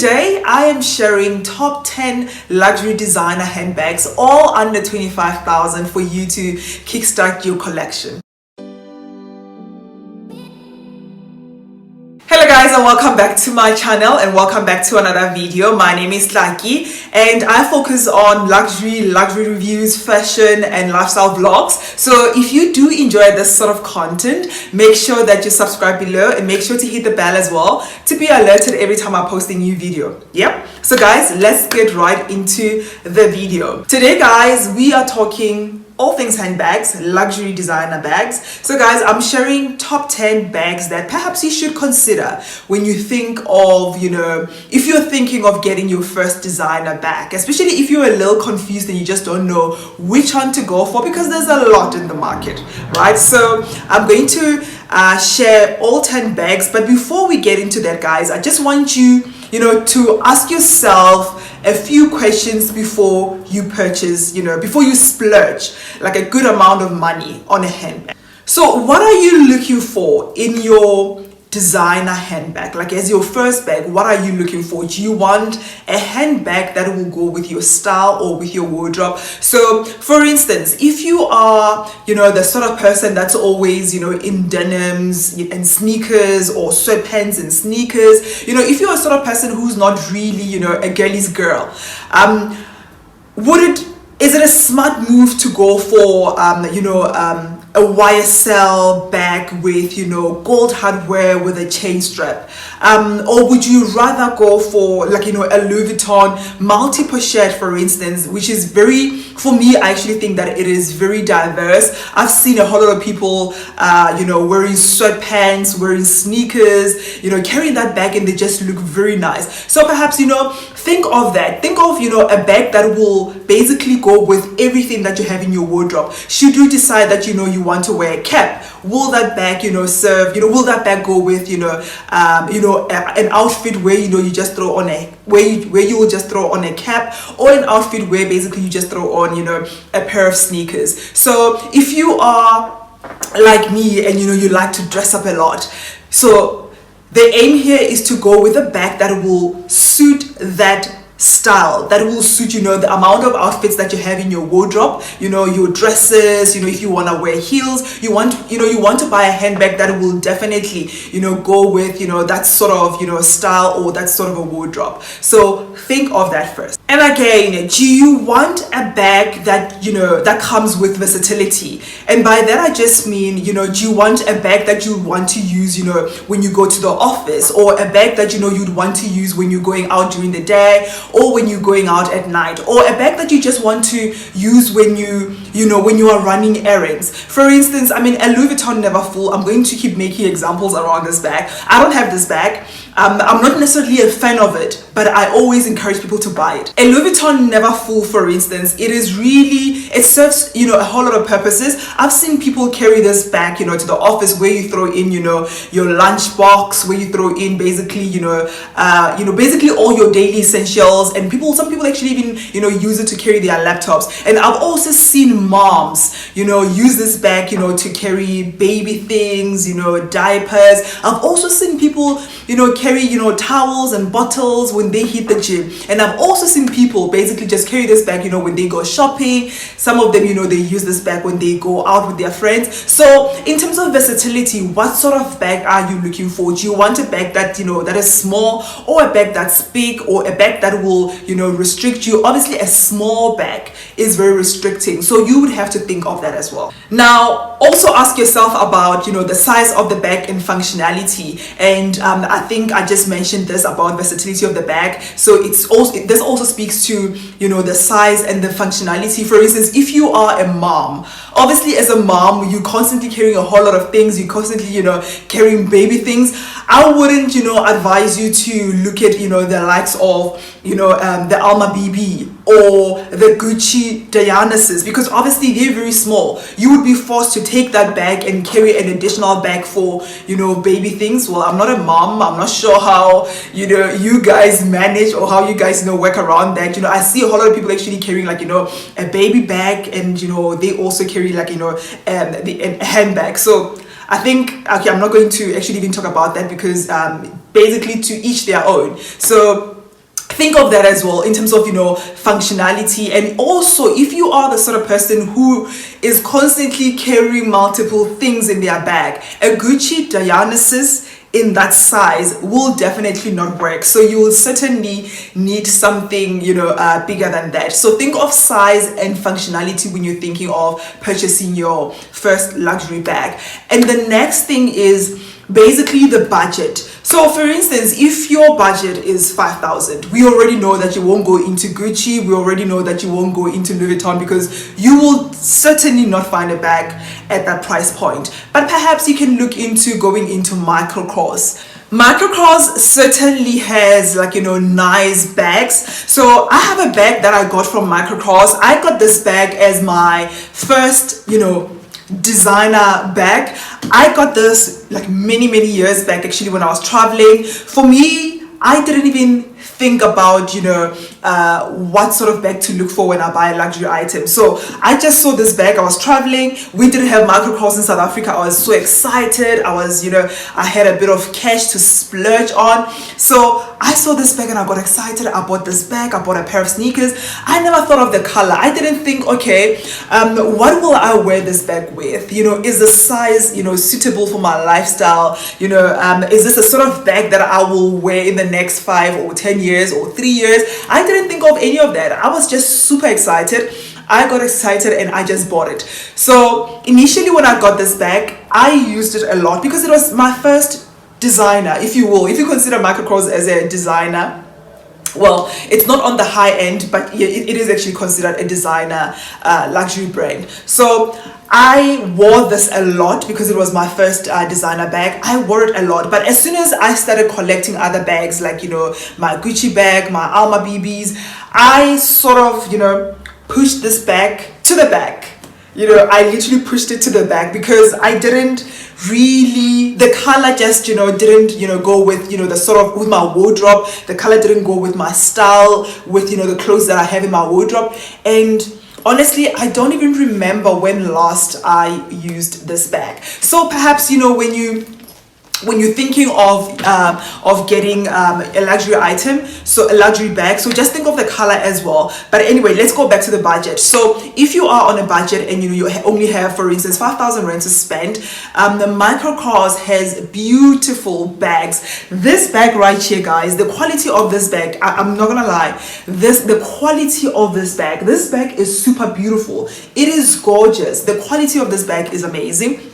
today I am sharing top 10 luxury designer handbags, all under 25,000 for you to kickstart your collection. Hello guys, and welcome back to my channel and welcome back to another video. My name is Laki and I focus on luxury reviews, fashion and lifestyle vlogs. So if you do enjoy this sort of content, make sure that you subscribe below and make sure to hit the bell as well to be alerted every time I post a new video. Yep. So guys, let's get right into the video. Today guys, we are talking all things handbags, luxury designer bags. So guys, I'm sharing top 10 bags that perhaps you should consider when you think of, if you're thinking of getting your first designer bag, especially if you're a little confused and you just don't know which one to go for, because there's a lot in the market, right? So I'm going to share all 10 bags, but before we get into that guys, I just want you to ask yourself a few questions before you purchase, before you splurge like a good amount of money on a handbag. So what are you looking for in your designer handbag? Like as your first bag, what are you looking for? Do you want a handbag that will go with your style or with your wardrobe? So for instance, if you are the sort of person that's always in denims and sneakers, or sweatpants and sneakers, if you're a sort of person who's not really a girly's girl, is it a smart move to go for a YSL bag with gold hardware with a chain strap, or would you rather go for like a Louis Vuitton multi-pochette, for instance, which is for me, I actually think that it is very diverse. I've seen a whole lot of people wearing sweatpants, wearing sneakers, carrying that bag, and they just look very nice. So perhaps think of that. Think of a bag that will basically go with everything that you have in your wardrobe. Should you decide that you want to wear a cap, will that bag serve, will that bag go with an outfit where you just throw on where you will just throw on a cap, or an outfit where basically you just throw on a pair of sneakers. So if you are like me and you like to dress up a lot, so the aim here is to go with a bag that will suit that style, that will suit the amount of outfits that you have in your wardrobe, your dresses, if you want to wear heels, you want to buy a handbag that will definitely go with that sort of style or that sort of a wardrobe. So think of that first. And again, do you want a bag that that comes with versatility? And by that I just mean do you want a bag that you want to use when you go to the office, or a bag that you'd want to use when you're going out during the day, or when you're going out at night, or a bag that you just want to use when when you are running errands. For instance, a Louis Vuitton Never Full. I'm going to keep making examples around this bag. I don't have this bag. I'm not necessarily a fan of it, but I always encourage people to buy it. A Louis Vuitton Never Full, for instance, it serves a whole lot of purposes. I've seen people carry this bag to the office, where you throw in your lunch box, where you throw in basically basically all your daily essentials, and some people actually even use it to carry their laptops. And I've also seen moms use this bag to carry baby things, diapers. I've also seen people carry towels and bottles when they hit the gym. And I've also seen people basically just carry this bag when they go shopping. Some of them they use this bag when they go out with their friends. So in terms of versatility, what sort of bag are you looking for? Do you want a bag that that is small, or a bag that's big, or a bag that will restrict you? Obviously a small bag is very restricting, so you would have to think of that as well. Now also ask yourself about the size of the bag and functionality. And I think I just mentioned this about versatility of the bag, so this also speaks to the size and the functionality. For instance, if you are a mom, obviously as a mom you're constantly carrying a whole lot of things, you're constantly carrying baby things. I wouldn't advise you to look at the likes of the Alma BB or the Gucci Diana's, because obviously they're very small. You would be forced to take that bag and carry an additional bag for baby things. Well, I'm not a mom, I'm not sure how you guys manage or how you guys work around that. I see a whole lot of people actually carrying like a baby bag, and they also carry like a handbag. So I think, I'm not going to actually even talk about that, because basically to each their own. So think of that as well in terms of, you know, functionality. And also, if you are the sort of person who is constantly carrying multiple things in their bag, a Gucci Dionysus in that size will definitely not work. So you will certainly need something, you know, bigger than that. So think of size and functionality when you're thinking of purchasing your first luxury bag. And the next thing is basically the budget. So for instance, if your budget is 5,000, we already know that you won't go into Gucci, we already know that you won't go into Louis Vuitton, because you will certainly not find a bag at that price point. But perhaps you can look into going into Microcross. Microcross certainly has, like, you know, nice bags. So I have a bag that I got from Microcross. I got this bag as my first, you know, designer bag. I got this like many years back, actually, when I was traveling. For me, I didn't even think about, you know, what sort of bag to look for when I buy a luxury item. So I just saw this bag. I was traveling. We didn't have Microcross in South Africa. I was so excited. I was, you know, I had a bit of cash to splurge on. So I saw this bag and I got excited. I bought this bag. I bought a pair of sneakers. I never thought of the color. I didn't think, okay, what will I wear this bag with? You know, is the size, you know, suitable for my lifestyle? You know, is this a sort of bag that I will wear in the next 5 or 10 years or 3 years? I didn't think of any of that. I was just super excited. I got excited and I just bought it. So initially when I got this bag, I used it a lot because it was my first designer, if you will. If you consider Microcross as a designer, well, it's not on the high end, but it is actually considered a designer luxury brand. So I wore this a lot because it was my first designer bag. I wore it a lot. But as soon as I started collecting other bags, like, you know, my Gucci bag, my Alma BBs, I sort of, you know, pushed this bag to the back. You know, I literally pushed it to the back because I didn't really, the color just, you know, didn't, you know, go with, you know, the sort of, with my wardrobe. The color didn't go with my style, with, you know, the clothes that I have in my wardrobe. And honestly, I don't even remember when last I used this bag. So perhaps, you know, when you're thinking of getting a luxury item, so a luxury bag, so just think of the color as well. But anyway, let's go back to the budget. So if you are on a budget and, you know, you only have, for instance, 5,000 rand to spend, the Microcross has beautiful bags. This bag right here, guys, the quality of this bag, I'm not gonna lie, the quality of this bag is super beautiful. It is gorgeous. The quality of this bag is amazing.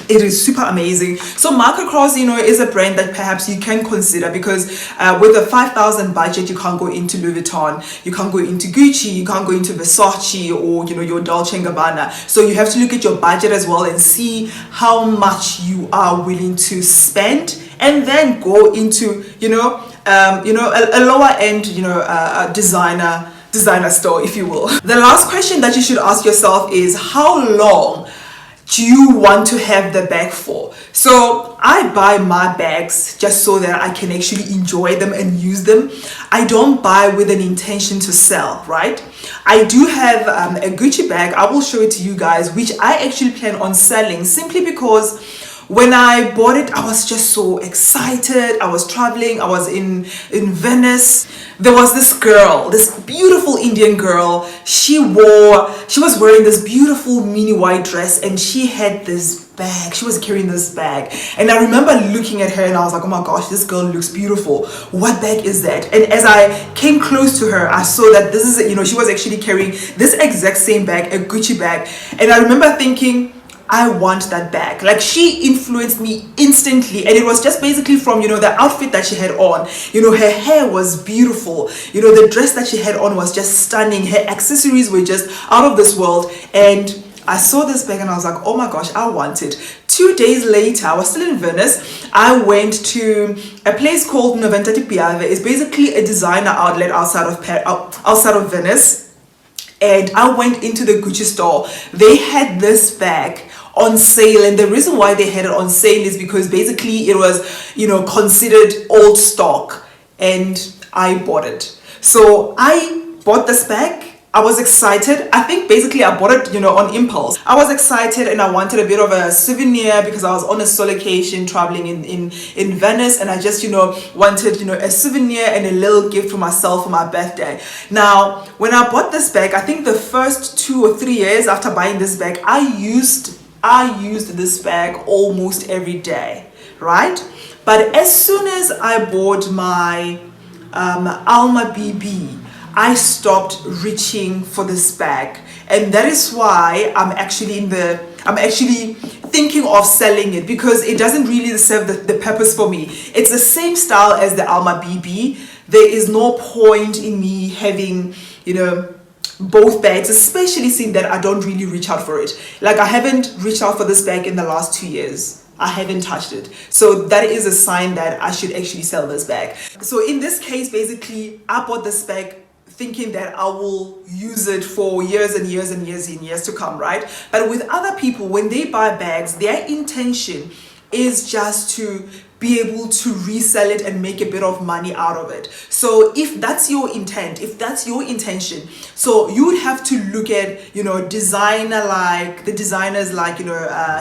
It is super amazing. So Microcross, you know, is a brand that perhaps you can consider because with a 5,000 budget, you can't go into Louis Vuitton, you can't go into Gucci, you can't go into Versace or, you know, your Dolce & Gabbana. So you have to look at your budget as well and see how much you are willing to spend, and then go into, you know, a lower end, you know, designer store, if you will. The last question that you should ask yourself is, how long do you want to have the bag for? So I buy my bags just so that I can actually enjoy them and use them. I don't buy with an intention to sell, right? I do have a Gucci bag. I will show it to you guys, which I actually plan on selling simply because when I bought it, I was just so excited. I was traveling. I was in Venice. There was this girl, this beautiful Indian girl. She was wearing this beautiful mini white dress and she had this bag. She was carrying this bag. And I remember looking at her and I was like, oh my gosh, this girl looks beautiful. What bag is that? And as I came close to her, I saw that this is, you know, she was actually carrying this exact same bag, a Gucci bag. And I remember thinking, I want that bag. Like, she influenced me instantly, and it was just basically from, you know, the outfit that she had on. You know, her hair was beautiful. You know, the dress that she had on was just stunning. Her accessories were just out of this world. And I saw this bag and I was like, oh my gosh, I want it. 2 days later, I was still in Venice. I went to a place called Noventa di Piave. It's basically a designer outlet outside of Venice. And I went into the Gucci store. They had this bag on sale, and the reason why they had it on sale is because basically it was, you know, considered old stock, and I bought it. So I bought this bag I was excited. I think basically I bought it, on impulse. I was excited and I wanted a bit of a souvenir because I was on a solocation traveling in Venice, and I just, wanted, a souvenir and a little gift for myself for my birthday. Now, when I bought this bag, I think the first 2 or 3 years after buying this bag, I used this bag almost every day, right? But as soon as I bought my Alma BB, I stopped reaching for this bag, and that is why I'm actually thinking of selling it, because it doesn't really serve the purpose for me. It's the same style as the Alma BB. There is no point in me having, both bags, especially seeing that I don't really reach out for it. Like, I haven't reached out for this bag in the last 2 years. I haven't touched it. So that is a sign that I should actually sell this bag. So in this case, basically, I bought this bag thinking that I will use it for years and years and years and years to come, right? But with other people, when they buy bags, their intention is just to be able to resell it and make a bit of money out of it. So if that's your intent, if that's your intention, so you would have to look at, designers like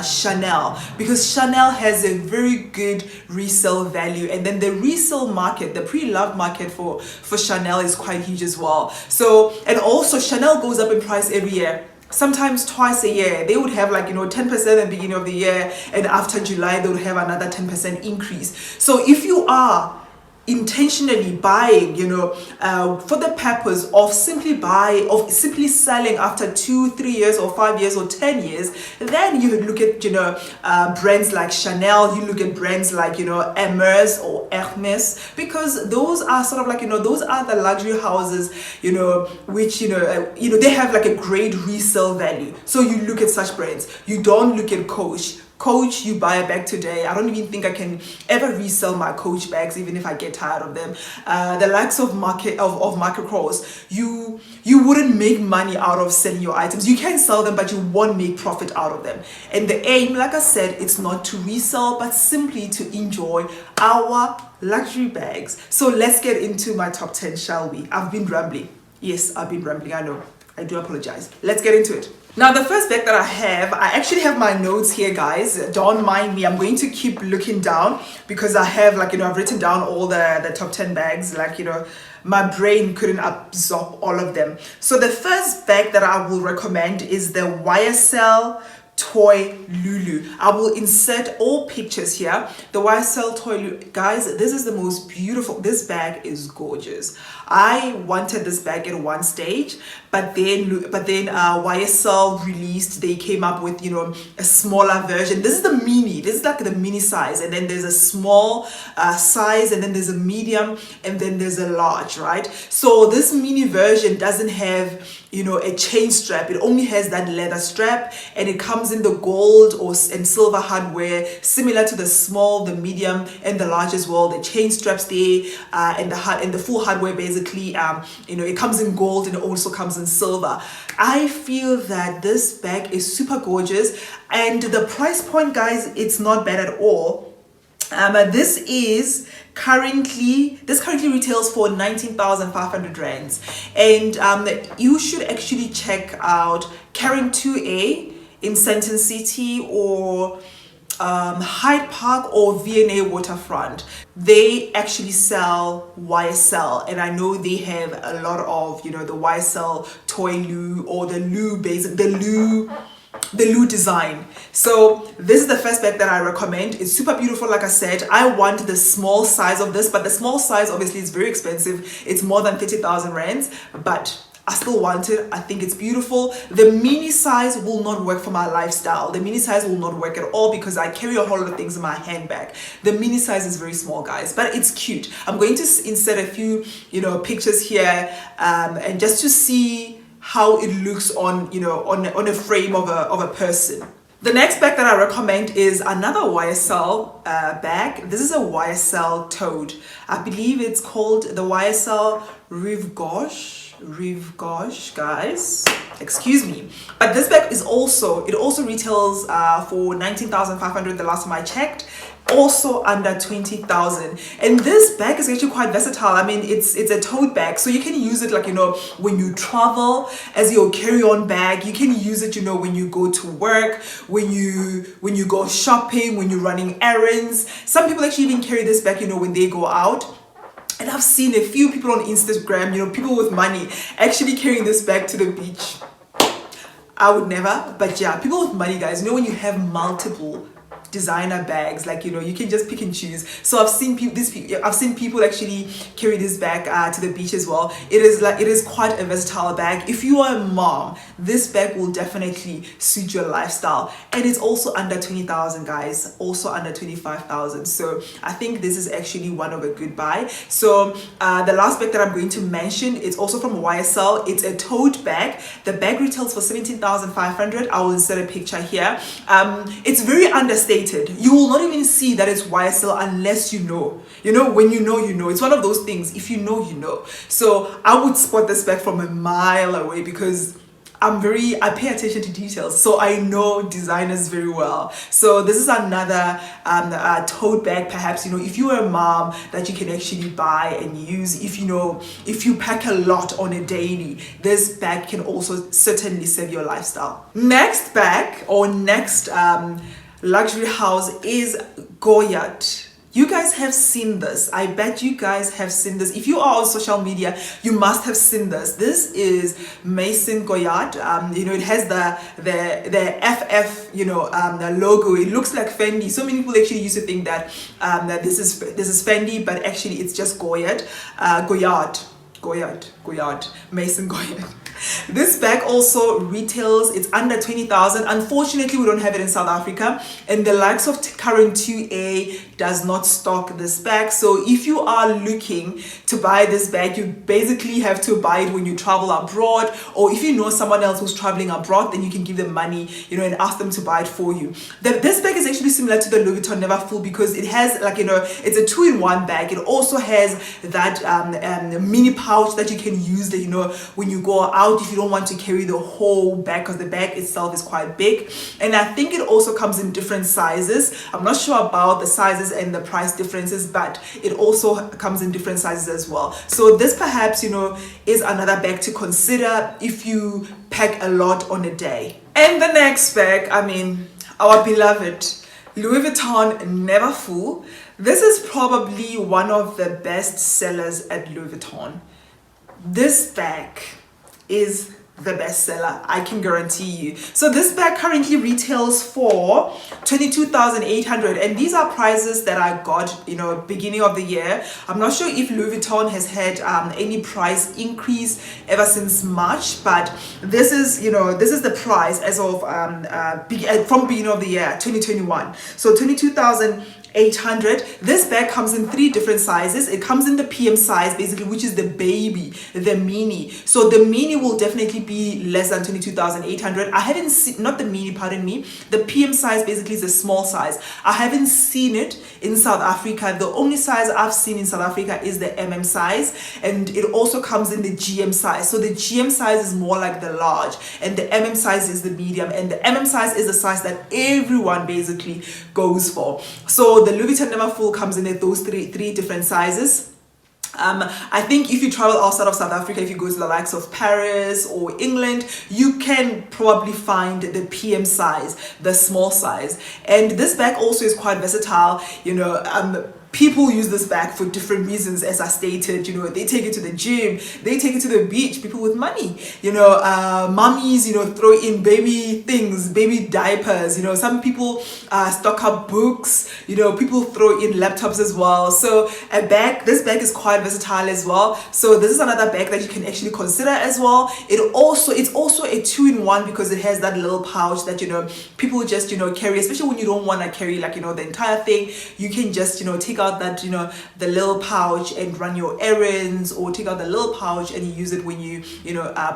Chanel, because Chanel has a very good resale value, and then the resale market, the pre-loved market for Chanel is quite huge as well. So, and also Chanel goes up in price every year. Sometimes twice a year. They would have 10% at the beginning of the year, and after July they would have another 10% increase. So if you are intentionally buying, for the purpose of simply selling after 2, 3 years or 5 years or 10 years, then you would look at, brands like Chanel, you look at brands like, Hermes or Hermes, because those are sort of those are the luxury houses, which, they have a great resale value. So you look at such brands. You don't look at Coach, you buy a bag today. I don't even think I can ever resell my Coach bags, even if I get tired of them. The likes of Market Cross, you wouldn't make money out of selling your items. You can sell them, but you won't make profit out of them. And the aim, like I said, it's not to resell, but simply to enjoy our luxury bags. So let's get into my top 10, shall we? I've been rambling. Yes, I've been rambling. I know. I do apologize. Let's get into it. Now, the first bag that I actually have my notes here, guys. Don't mind me. I'm going to keep looking down because I have I've written down all the top 10 bags. My brain couldn't absorb all of them. So the first bag that I will recommend is the YSL Toy Lulu. I will insert all pictures here. The YSL Toy Lulu, guys, this is the most beautiful. This bag is gorgeous. I wanted this bag at one stage, but then YSL released, they came up with a smaller version. This is the mini. This is the mini size, and then there's a small size, and then there's a medium, and then there's a large, right? So this mini version doesn't have a chain strap. It only has that leather strap, and it comes in the gold and silver hardware, similar to the small, the medium, and the large as well. The chain straps there, and the full hardware basically. It comes in gold and it also comes in silver. I feel that this bag is super gorgeous, and the price point, guys, it's not bad at all. This currently retails for 19,500 rands, and you should actually check out Karen 2A in Sandton City, or Hyde Park or V&A Waterfront. They actually sell YSL, and I know they have a lot of the YSL Toy Lou, or the Lou design. So this is the first bag that I recommend. It's super beautiful. Like I said, I want the small size of this, but the small size obviously is very expensive. It's more than 30,000 rands, but I still want it. I think it's beautiful. The mini size will not work for my lifestyle. The mini size will not work at all because I carry a whole lot of things in my handbag. The mini size is very small, guys, but it's cute. I'm going to insert a few, pictures here, and just to see how it looks on, on a frame of a person. The next bag that I recommend is another YSL bag. This is a YSL tote. I believe it's called the YSL Rive Gauche, guys. Excuse me. But this bag is also retails for 19,500 the last time I checked. also under 20,000. And this bag is actually quite versatile. I mean, it's a tote bag, so you can use it like, you know, when you travel as your carry-on bag. You can use it, you know, when you go to work, when you go shopping, when you're running errands. Some people actually even carry this bag, you know, when they go out. And I've seen a few people on Instagram, you know, people with money actually carrying this bag to the beach. I would never, but yeah, people with money, guys, you know, when you have multiple designer bags, like, you know, you can just pick and choose. So I've seen people actually carry this bag to the beach as well. It is quite a versatile bag. If you are a mom, this bag will definitely suit your lifestyle. And it's also under 20,000, guys, also under 25,000. So I think this is actually one of a good buy. So the last bag that I'm going to mention, it's also from YSL. It's a tote bag. The bag retails for 17,500. I will insert a picture here. It's very understated. You will not even see that it's YSL unless you know. You know, when you know, you know. It's one of those things. If you know, you know. So I would spot this bag from a mile away because I pay attention to details, so I know designers very well. So this is another tote bag, perhaps, you know, if you're a mom, that you can actually buy and use. If you pack a lot on a daily, this bag can also certainly serve your lifestyle. Next bag, or next luxury house, is Goyard. You guys have seen this. I bet you guys have seen this. If you are on social media, you must have seen this. This is Maison Goyard. You know, it has the FF, you know, the logo. It looks like Fendi. So many people actually used to think that that this is Fendi, but actually it's just Goyard. Goyard, Maison Goyard. This bag also retails, it's under 20,000. Unfortunately, we don't have it in South Africa, and the likes of Current 2A does not stock this bag. So if you are looking to buy this bag, you basically have to buy it when you travel abroad, or if you know someone else who's traveling abroad, then you can give them money, you know, and ask them to buy it for you. This bag is actually similar to the Louis Vuitton Never Full because it has, like, you know, it's a 2-in-1 bag. It also has that mini pouch that you can use, you know, when you go out, if you don't want to carry the whole bag, because the bag itself is quite big. And I think it also comes in different sizes. I'm not sure about the sizes and the price differences, but it also comes in different sizes as well. So this perhaps, you know, is another bag to consider if you pack a lot on a day. And the next bag, I mean, our beloved Louis Vuitton Never Full. This is probably one of the best sellers at Louis Vuitton. This bag is the best seller, I can guarantee you. So this bag currently retails for 22,800, and these are prices that I got, you know, beginning of the year. I'm not sure if Louis Vuitton has had any price increase ever since March, but this is, you know, this is the price as of from beginning of the year 2021. So 22,800. This bag comes in 3 different sizes. It comes in the PM size, basically, which is the baby, the mini. So the mini will definitely be less than 22,800. I haven't seen, not the mini, pardon me, the PM size basically is the small size. I haven't seen it in South Africa. The only size I've seen in South Africa is the MM size, and it also comes in the GM size. So the GM size is more like the large, and the MM size is the medium, and the MM size is the size that everyone basically goes for. So the Louis Vuitton Never Full comes in at those three different sizes. I think if you travel outside of South Africa, if you go to the likes of Paris or England, you can probably find the PM size, the small size. And this bag also is quite versatile. You know, people use this bag for different reasons, as I stated. You know, they take it to the gym, they take it to the beach. People with money, you know, mummies, you know, throw in baby things, baby diapers. You know, some people stock up books. You know, people throw in laptops as well. So this bag is quite versatile as well. So this is another bag that you can actually consider as well. It's also a 2-in-1 because it has that little pouch that, you know, people just, you know, carry, especially when you don't want to carry, like, you know, the entire thing. You can just, you know, take out that, you know, the little pouch and run your errands, or take out the little pouch and you use it when you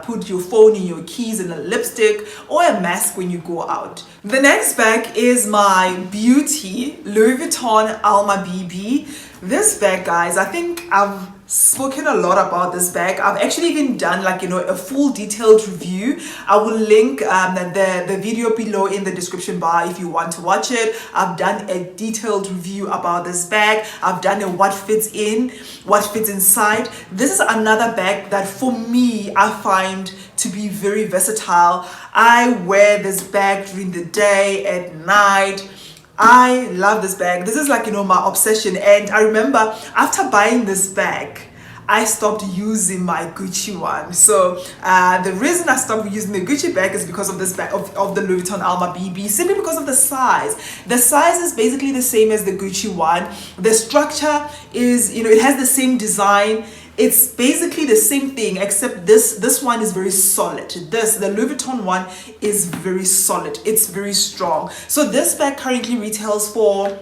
put your phone in, your keys, and a lipstick or a mask when you go out. The next bag is my beauty Louis Vuitton Alma BB. This bag, guys, I think I've spoken a lot about this bag. I've actually even done like, you know, a full detailed review. I will link the video below in the description bar if you want to watch it. I've done a detailed review about this bag. I've done a what fits inside. This is another bag that for me I find to be very versatile. I wear this bag during the day, at night. I love this bag. This is like, you know, my obsession. And I remember after buying this bag, I stopped using my Gucci one. So the reason I stopped using the Gucci bag is because of this bag, of the Louis Vuitton Alma BB, simply because of the size. The size is basically the same as the Gucci one. The structure is, you know, it has the same design. It's basically the same thing, except this one is very solid. The Louis Vuitton one is very solid. It's very strong. So this bag currently retails for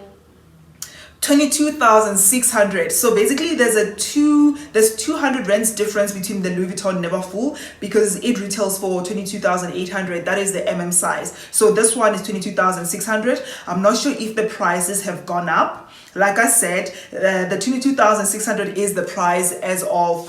22,600. So basically there's 200 rands difference between the Louis Vuitton Neverfull, because it retails for 22,800. that is the size. So this one is 22,600. I'm not sure if the prices have gone up. Like I said, the 22,600 is the price as of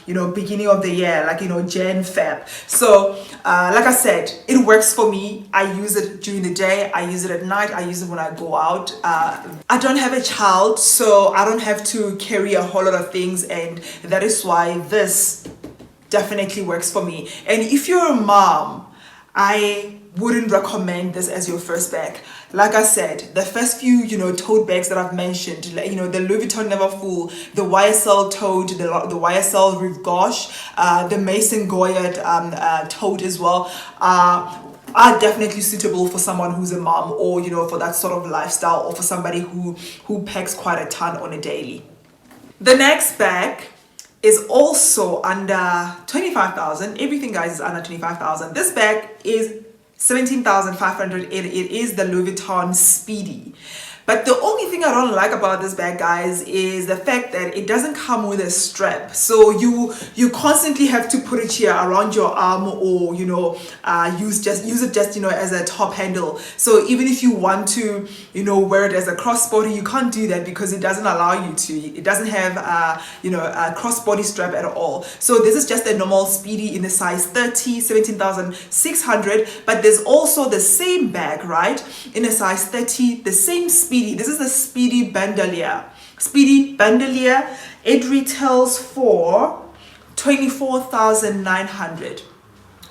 you know, beginning of the year, like, you know, Jan, Feb. So like I said, it works for me. I use it during the day, I use it at night, I use it when I go out. I don't have a child, so I don't have to carry a whole lot of things, and that is why this definitely works for me. And if you're a mom, I wouldn't recommend this as your first bag. Like I said, the first few, you know, tote bags that I've mentioned, you know, the Louis Vuitton Neverfull, the YSL tote, the YSL Rive Gauche, the Maison Goyard tote as well, are definitely suitable for someone who's a mom, or, you know, for that sort of lifestyle, or for somebody who packs quite a ton on a daily. The next bag is also under 25,000. Everything, guys, is under 25,000. This bag is 17,500. It is the Louis Vuitton Speedy. But the only thing I don't like about this bag, guys, is the fact that it doesn't come with a strap. So you constantly have to put it here around your arm, or, you know, use it just, you know, as a top handle. So even if you want to, you know, wear it as a crossbody, you can't do that because it doesn't allow you to. It doesn't have you know, a crossbody strap at all. So this is just a normal Speedy in the size 30, 17,600. But there's also the same bag, right, in a size 30, the same Speedy. This is the Speedy Bandolier. Speedy Bandolier, it retails for 24,900.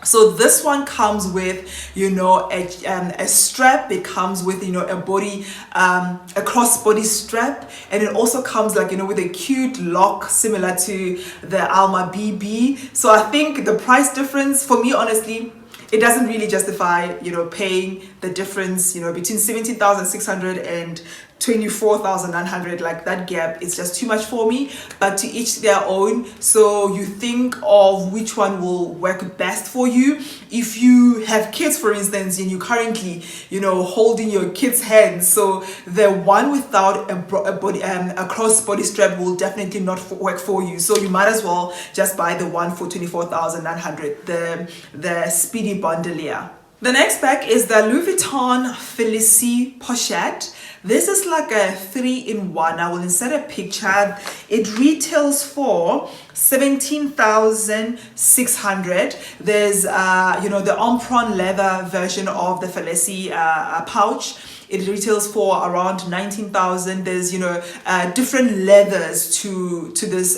So this one comes with, you know, a strap. It comes with, you know, a body, a crossbody strap, and it also comes, like, you know, with a cute lock similar to the Alma BB. So I think the price difference, for me, honestly, it doesn't really justify, you know, paying the difference, you know, between 17,600 and 24,900. Like, that gap is just too much for me. But to each their own. So you think of which one will work best for you. If you have kids, for instance, and you currently, you know, holding your kids' hands, so the one without a crossbody strap will definitely not work for you. So you might as well just buy the one for 24,900, the Speedy Bandolier. The next bag is the Louis Vuitton Felicie Pochette. This is like a 3-in-1. I will insert a picture. It retails for 17,600. There's you know, the Emprunt leather version of the Felicie pouch. It retails for around 19,000. There's, you know, different leathers to this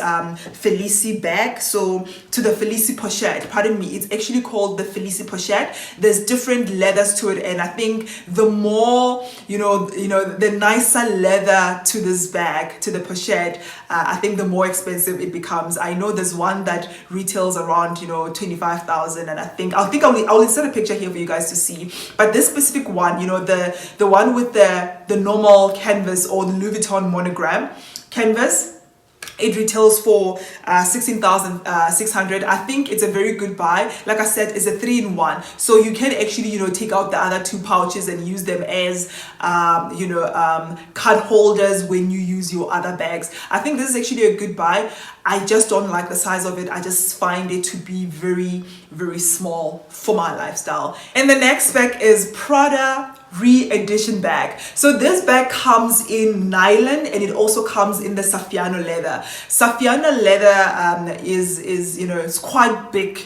Felicie bag. So to the Felicie Pochette, pardon me, it's actually called the Felicie Pochette. There's different leathers to it, and I think the more, you know, the nicer leather to this bag, to the pochette, I think the more expensive it becomes. I know there's one that retails around, you know, 25,000, and I'll insert a picture here for you guys to see. But this specific one, you know, the one with the normal canvas, or the Louis Vuitton monogram canvas, it retails for 16,600. I think it's a very good buy. Like I said, it's a 3-in-1, so you can actually, you know, take out the other 2 pouches and use them as you know, card holders when you use your other bags. I think this is actually a good buy. I just don't like the size of it. I just find it to be very, very small for my lifestyle. And the next bag is Prada re-edition bag. So this bag comes in nylon, and it also comes in the Saffiano leather. Saffiano leather is you know, it's quite big,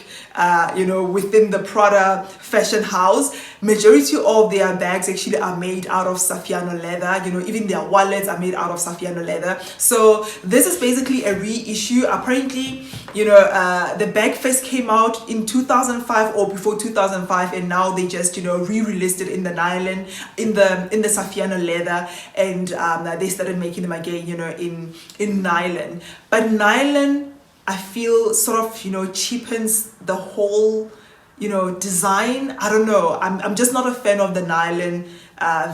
you know, within the Prada fashion house. Majority of their bags actually are made out of Saffiano leather. You know, even their wallets are made out of Saffiano leather. So this is basically a reissue. Apparently, you know, the bag first came out in 2005 or before 2005, and now they just, you know, re-released it in the nylon, in the Saffiano leather, and they started making them again, you know, in nylon. But nylon, I feel, sort of, you know, cheapens the whole, you know, design. I don't know. I'm just not a fan of the nylon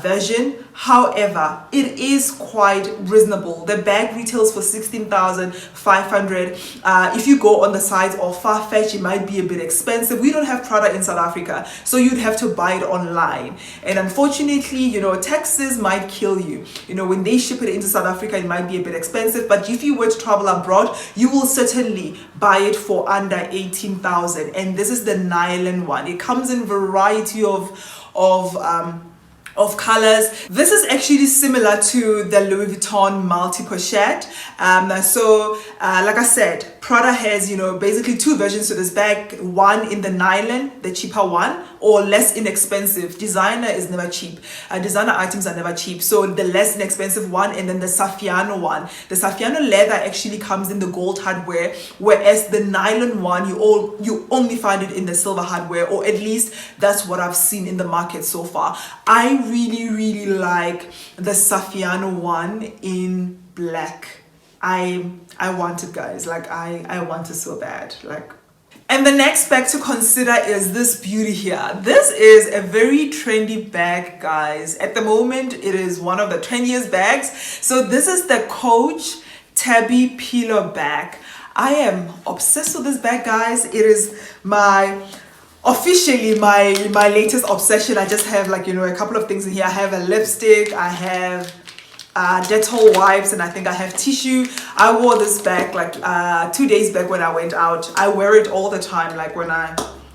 version. However, it is quite reasonable. The bag retails for 16,500. If you go on the site of Farfetch, it might be a bit expensive. We don't have Prada in South Africa, so you'd have to buy it online. And unfortunately, you know, taxes might kill you. You know, when they ship it into South Africa, it might be a bit expensive. But if you were to travel abroad, you will certainly buy it for under 18,000. And this is the nylon one. It comes in variety of colors. This is actually similar to the Louis Vuitton multi-pochette. Like I said, Prada has, you know, basically two versions to this bag. One in the nylon, the cheaper one, or less inexpensive. Designer is never cheap. Designer items are never cheap. So the less inexpensive one, and then the Saffiano one. The Saffiano leather actually comes in the gold hardware, whereas the nylon one, you only find it in the silver hardware, or at least that's what I've seen in the market so far. I really like the Saffiano one in black. I want it, guys. Like I want it so bad. Like. And the next bag to consider is this beauty here. This is a very trendy bag, guys. At the moment, it is one of the trendiest bags. So this is the Coach Tabby Pillow bag. I am obsessed with this bag, guys. It is officially my latest obsession. I just have, like, you know, a couple of things in here. I have a lipstick, I have Dettol wipes, and I think I have tissue. I wore this bag like 2 days back when I went out. I wear it all the time, like when I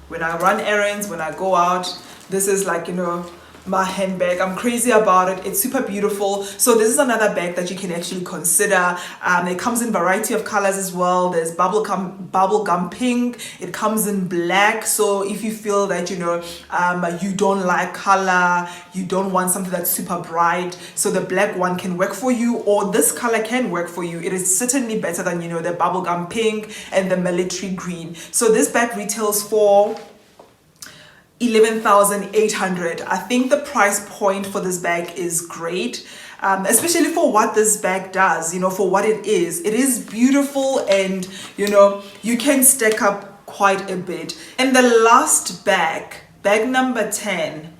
run errands, when I go out. This is, like, you know, my handbag. I'm crazy about it. It's super beautiful. So this is another bag that you can actually consider. It comes in variety of colors as well. There's bubblegum pink. It comes in black. So if you feel that, you know, you don't like color, you don't want something that's super bright, so the black one can work for you, or this color can work for you. It is certainly better than, you know, the bubblegum pink and the military green. So this bag retails for 11,800. I think the price point for this bag is great, especially for what this bag does, you know, for what it is. It is beautiful, and, you know, you can stack up quite a bit. And the last bag number 10,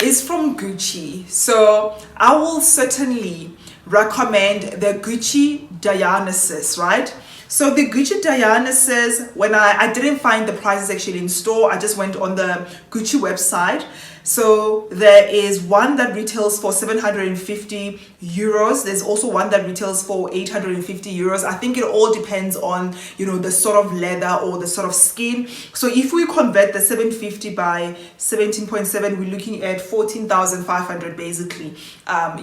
is from Gucci. So I will certainly recommend the Gucci Dionysus, right? So the Gucci Dionysus, when I didn't find the prices actually in store, I just went on the Gucci website. So there is one that retails for 750 euros. There's also one that retails for 850 euros. I think it all depends on, you know, the sort of leather or the sort of skin. So if we convert the 750 by 17.7, we're looking at 14,500 basically.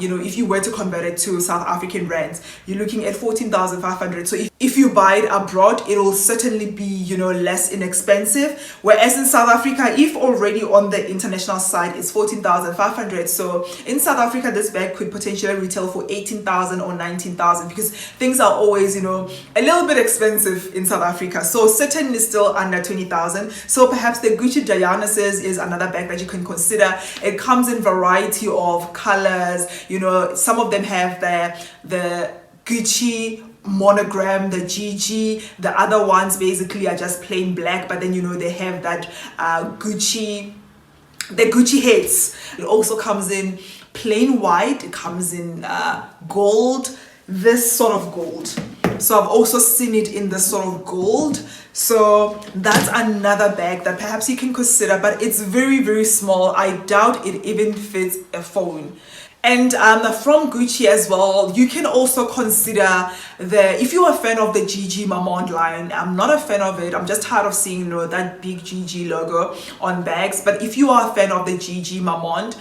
You know, if you were to convert it to South African rands, you're looking at 14,500. So if you buy it abroad, it will certainly be, you know, less inexpensive. Whereas in South Africa, if already on the international side, it's 14,500. So in South Africa, this bag could potentially retail for 18,000 or 19,000, because things are always, you know, a little bit expensive in South Africa. So certainly still under 20,000. So perhaps the Gucci Dionysus is another bag that you can consider. It comes in variety of colors. You know, some of them have the Gucci monogram, the GG. The other ones basically are just plain black, but then, you know, they have that Gucci, the Gucci heads. It also comes in plain white. It comes in gold, this sort of gold. So I've also seen it in this sort of gold. So that's another bag that perhaps you can consider, but it's very, very small. I doubt it even fits a phone. And from Gucci as well, you can also consider if you're a fan of the Gigi Marmont line. I'm not a fan of it. I'm just tired of seeing, you know, that big Gigi logo on bags. But if you are a fan of the Gigi Marmont,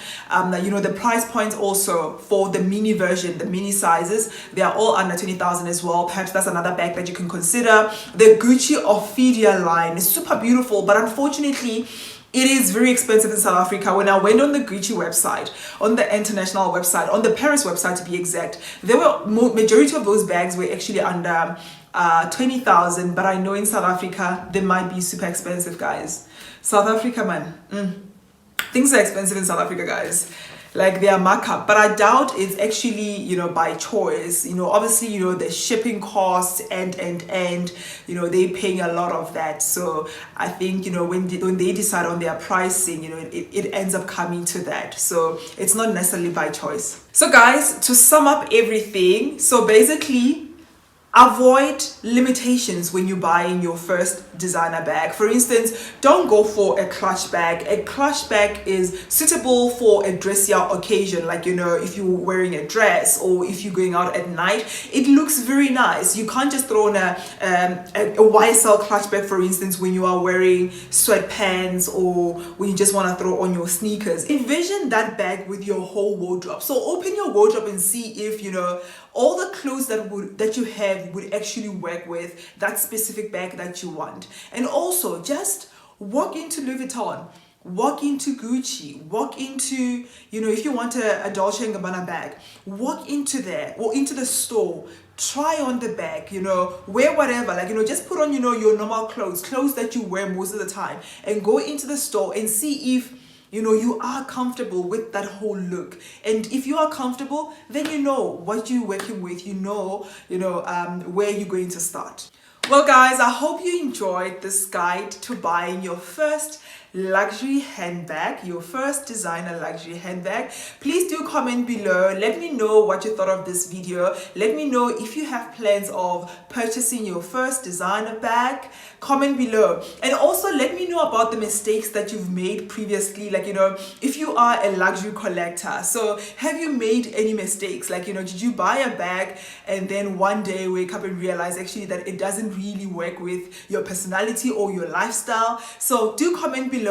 you know, the price points also for the mini version, the mini sizes, they are all under 20,000 as well. Perhaps that's another bag that you can consider. The Gucci Ophidia line is super beautiful, but unfortunately, it is very expensive in South Africa. When I went on the Gucci website, on the international website, on the Paris website to be exact, there were majority of those bags were actually under 20,000. But I know in South Africa they might be super expensive, guys. South Africa, man, things are expensive in South Africa, guys. Like their markup, but I doubt it's actually, you know, by choice. You know, obviously, you know, the shipping costs and you know, they paying a lot of that. So I think, you know, when they decide on their pricing, you know, it ends up coming to that. So it's not necessarily by choice. So guys, to sum up everything, so basically, avoid limitations when you're buying your first designer bag. For instance, don't go for a clutch bag. A clutch bag is suitable for a dressier occasion, like, you know, if you're wearing a dress or if you're going out at night, it looks very nice. You can't just throw on a YSL clutch bag, for instance, when you are wearing sweatpants or when you just want to throw on your sneakers. Envision that bag with your whole wardrobe. So open your wardrobe and see if, you know, all the clothes that you have would actually work with that specific bag that you want. And also just walk into Louis Vuitton, walk into Gucci, walk into, you know, if you want a Dolce & Gabbana bag, walk into there or into the store, try on the bag, you know, wear whatever, like, you know, just put on, you know, your normal clothes that you wear most of the time, and go into the store and see if, you know, you are comfortable with that whole look. And if you are comfortable, then you know what you're working with, you know, where you're going to start. Well guys, I hope you enjoyed this guide to buying your first luxury handbag, your first designer luxury handbag. Please do comment below. Let me know what you thought of this video. Let me know if you have plans of purchasing your first designer bag. Comment below. And also let me know about the mistakes that you've made previously. Like, you know, if you are a luxury collector, so have you made any mistakes? Like, you know, did you buy a bag and then one day wake up and realize actually that it doesn't really work with your personality or your lifestyle? So do comment below.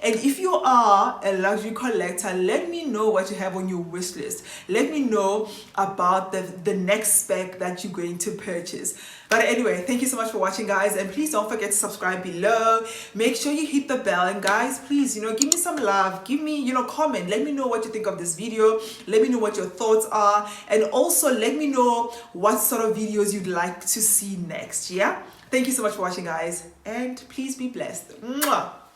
And if you are a luxury collector, let me know what you have on your wish list. Let me know about the next spec that you're going to purchase. But anyway, thank you so much for watching, guys, and please don't forget to subscribe below. Make sure you hit the bell, and guys, please, you know, give me some love, give me, you know, comment, let me know what you think of this video, let me know what your thoughts are, and also let me know what sort of videos you'd like to see next. Yeah, thank you so much for watching, guys, and please be blessed. Mwah.